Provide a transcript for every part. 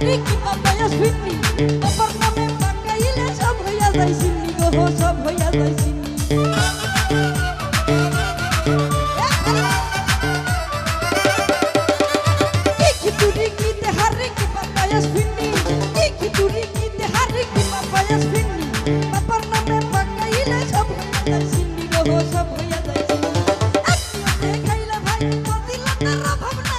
Ricky papaya sweetly, pernah memang kailan sab hoya jai sini go sab hoya jai sini. Iki tu Ricky te har Ricky papaya sweetly, iki tu Ricky te har Ricky papaya sweetly, pernah memang kailan sab hoya jai sini go sab hoya jai sini. Aku te kailan bhai padilan na bhavna.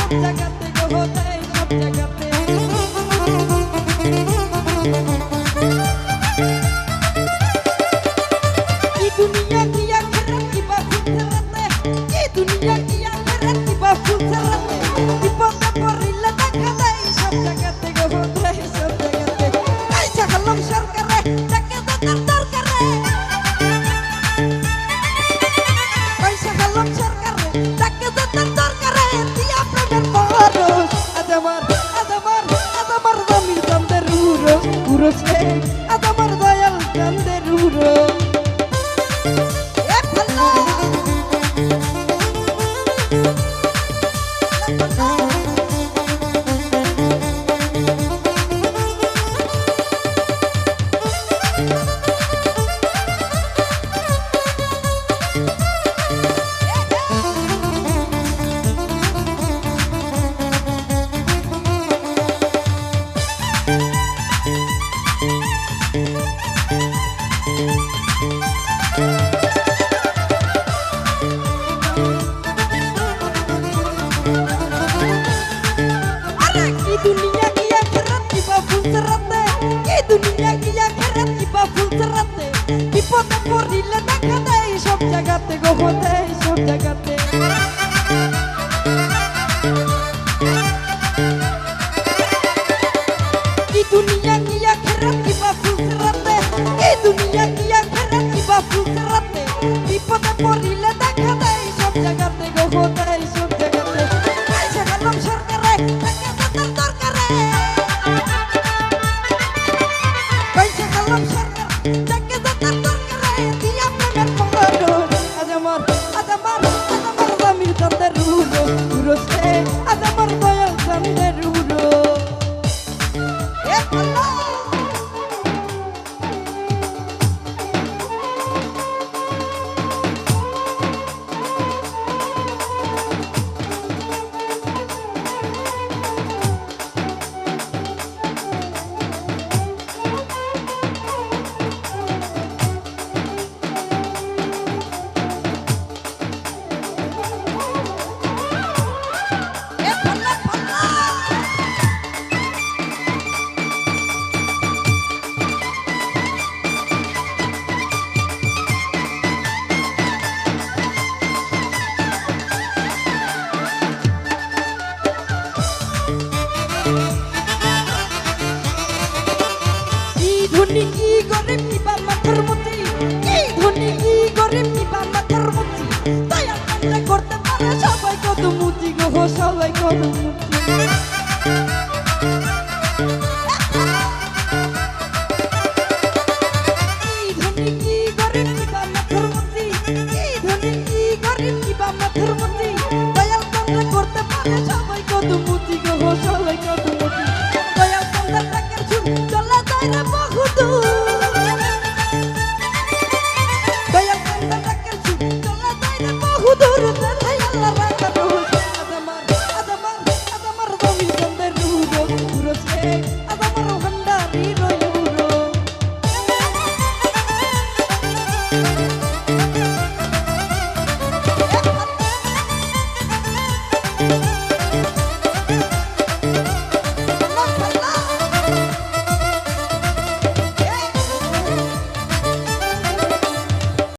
সব জায়গাতে গো দেয় সব জায়গাতে কি দুনিয়া কি আখেরাত কি বা ফুলতে কি দুনিয়া কি আখেরাত কি বা ফুলতে বিপদে পড়িলে দেখা দেয় সব জায়গাতে গো দেয় সব জায়গাতে কাইসা হলাম সরকারে টাকা দাতার দরকারে কাইসা হলাম সরকারে টাকা দাতার দরকারে দিয়া প্রেমের পরশ আদামার দামির কান্দের উরসে আদামার দয়াল কান্দের উরস दुनिया की आखिरत की बाबुल सरते की दुनिया की आखिरत की बाबुल सरते বিপদে পড়িলে দেখা দেয় সব জায়গাতে গো দেয় সব জায়গাতে की दुनिया की आखिरत की बाबुल सरते की दुनिया की आखिरत की बाबुल सरते বিপদে পড়িলে দেখা দেয় সব জায়গাতে গো দেয় সব জায়গাতে কাইসা গেলাম সরকারে আদামার দয়াল কান্দের উরস ধনী কি গরিব কি বা মাথার মুতি কি ধনী কি গরিব কি বা মাথার মুতি দয়া কান্না করতে পারে সবাই কত মুতি গো সবাই কত মুতি কি ধনী কি গরিব কি বা মাথার মুতি কি ধনী কি গরিব কি বা মাথার মুতি দয়া কান্না করতে পারে সবাই কত মুতি গো সবাই কত